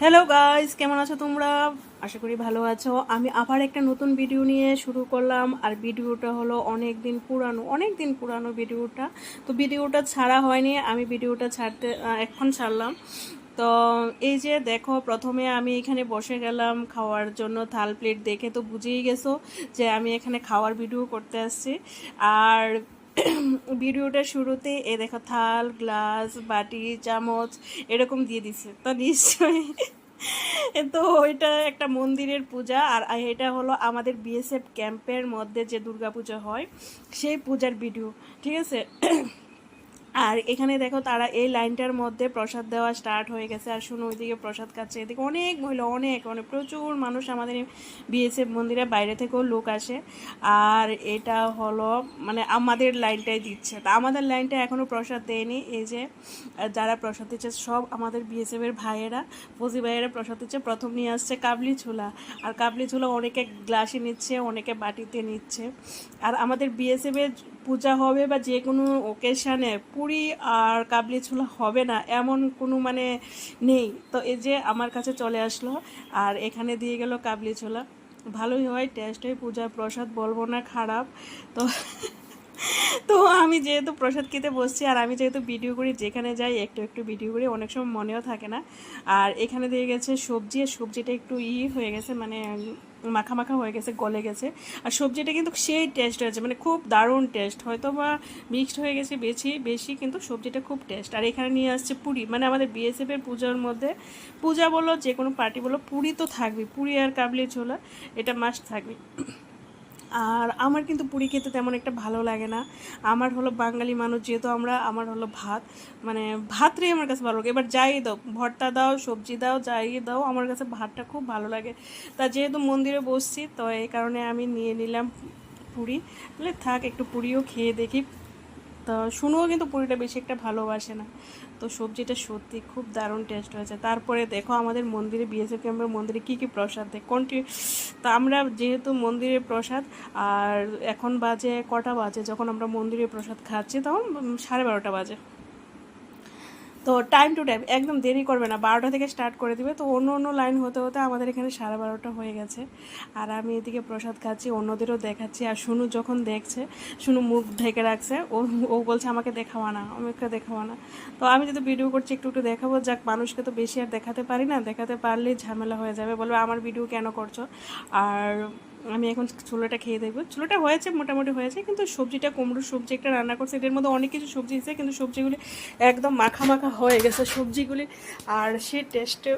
Hello guys, কেমন আছো তোমরা? আশা করি ভালো আছো। আমি আবার একটা নতুন ভিডিও নিয়ে শুরু করলাম। আর ভিডিওটা হলো অনেক দিন পুরানো ভিডিওটা। তো ভিডিওটা ছাড়া হয়নি, আমি ভিডিওটা এখন ছাড়লাম। তো এই যে দেখো, প্রথমে আমি এখানে বসে গেলাম খাওয়ার জন্য। থাল প্লেট দেখে তো বুঝেই গেছো যে আমি এখানে খাওয়ার ভিডিও করতে আসছি। আর ভিডিওটার শুরুতে এ দেখো, থাল, গ্লাস, বাটি, চামচ এরকম দিয়ে দিছে, তো নিশ্চয়ই তো এটা একটা মন্দিরের পূজা। আর এটা হলো আমাদের বিএসএফ ক্যাম্পের মধ্যে যে দুর্গাপূজা হয় সেই পূজার ভিডিও, ঠিক আছে। আর এখানে দেখো, তারা এই লাইনটার মধ্যে প্রসাদ দেওয়া স্টার্ট হয়ে গেছে। আর শুনো, ওইদিকে প্রসাদ খাচ্ছে, এদিকে অনেক মহিলা, অনেক অনেক প্রচুর মানুষ আমাদের বিএসএফ মন্দিরে বাইরে থেকেও লোক আসে। আর এটা হলো মানে আমাদের লাইনটাই দিচ্ছে। তা আমাদের লাইনটা এখনও প্রসাদ দেয়নি। এই যে যারা প্রসাদ দিচ্ছে সব আমাদের বিএসএফের ভাইয়েরা, ফৌজি ভাইয়েরা প্রসাদ দিচ্ছে। প্রথম নিয়ে আসছে কাবলি ছোলা। আর কাবলি ছোলা অনেকে গ্লাসে নিচ্ছে, অনেকে বাটিতে নিচ্ছে। আর আমাদের বিএসএফের পূজা হবে বা যে কোনো ওকেশানে পুরি আর কাবলি ছোলা হবে না এমন কোনো মানে নেই। তো এই যে আমার কাছে চলে আসলো আর এখানে দিয়ে গেল কাবলি ছোলা। ভালোই হয়, টেস্ট হয়, পূজার প্রসাদ বলবো না খারাপ। তো তো আমি যেহেতু প্রসাদ খেতে বসছি, আর আমি যেহেতু ভিডিও করি, যেখানে যাই একটু একটু ভিডিও করি, অনেক সময় মনেও থাকে না। আর এখানে দিয়ে গেছে সবজি, আর সবজিটা একটু হয়ে গেছে, মানে মাখা মাখা হয়ে গেছে, গলে গেছে। আর সবজিটা কিন্তু সেই টেস্ট হয়েছে, মানে খুব দারুণ টেস্ট। হয়তো বা মিক্সড হয়ে গেছে বেশি বেশি, কিন্তু সবজিটা খুব টেস্ট। আর এখানে নিয়ে আসছে পুরি, মানে আমাদের বিএসএফের পূজার মধ্যে, পূজা বলো যে কোনো পার্টি বলো, পুরি তো থাকবে। পুরি আর কাবলি ছোলা এটা মাস্ট থাকবে। আর আমার কিন্তু পুরি খেতে তেমন একটা ভালো লাগে না। আমার হলো বাঙালি মানুষ যেহেতু আমরা, আমার হলো ভাত, মানে ভাতটাই আমার কাছে ভালো লাগে। এবার যাই দাও, ভর্তা দাও, সবজি দাও, যাই দাও, আমার কাছে ভাতটা খুব ভালো লাগে। তা যেহেতু মন্দিরে বসছি, তো এই কারণে আমি নিয়ে নিলাম পুরি। বলে থাক, একটু পুরিও খেয়ে দেখি। তো শুনুও কিন্তু পুরিটা বেশি একটা ভালোবাসে না। তো সবজিটা সত্যি খুব দারুণ টেস্ট হয়েছে। তারপরে দেখো, আমাদের মন্দিরে বিএসএফ ক্যাম্পের মন্দিরে কী কী প্রসাদ দেয় তা আমরা যেহেতু মন্দিরের প্রসাদ, আর এখন বাজে কটা বাজে, যখন আমরা মন্দিরের প্রসাদ খাচ্ছি তখন 12:30 বাজে। তো টাইম টু টাইম, একদম দেরি করবে না, 12টা থেকে স্টার্ট করে দিবে। তো অন্য অন্য লাইন হতে হতে আমাদের এখানে 12:30 হয়ে গেছে। আর আমি এদিকে প্রসাদ খাচ্ছি, অন্যদেরও দেখাচ্ছি। আর শুনু যখন দেখছে, শুনু মুখ ঢেকে রাখছে, ও ও বলছে আমাকে দেখাবা না, আমাকে দেখাবা না। তো আমি যদি ভিডিও করছি একটু একটু দেখাবো, যাক, মানুষকে তো বেশি আর দেখাতে পারি না, দেখাতে পারলেই ঝামেলা হয়ে যাবে, বলবে আমার ভিডিও কেন করছো। আর আমি এখন ছোলাটা খেয়ে দেখবো। ছোলাটা হয়েছে, মোটামুটি হয়েছে, কিন্তু সবজিটা, কুমড়োর সবজি একটা রান্না করছে, এটার মধ্যে অনেক কিছু সবজি আছে, কিন্তু সবজিগুলি একদম মাখা মাখা হয়ে গেছে সবজিগুলি। আর সে টেস্টে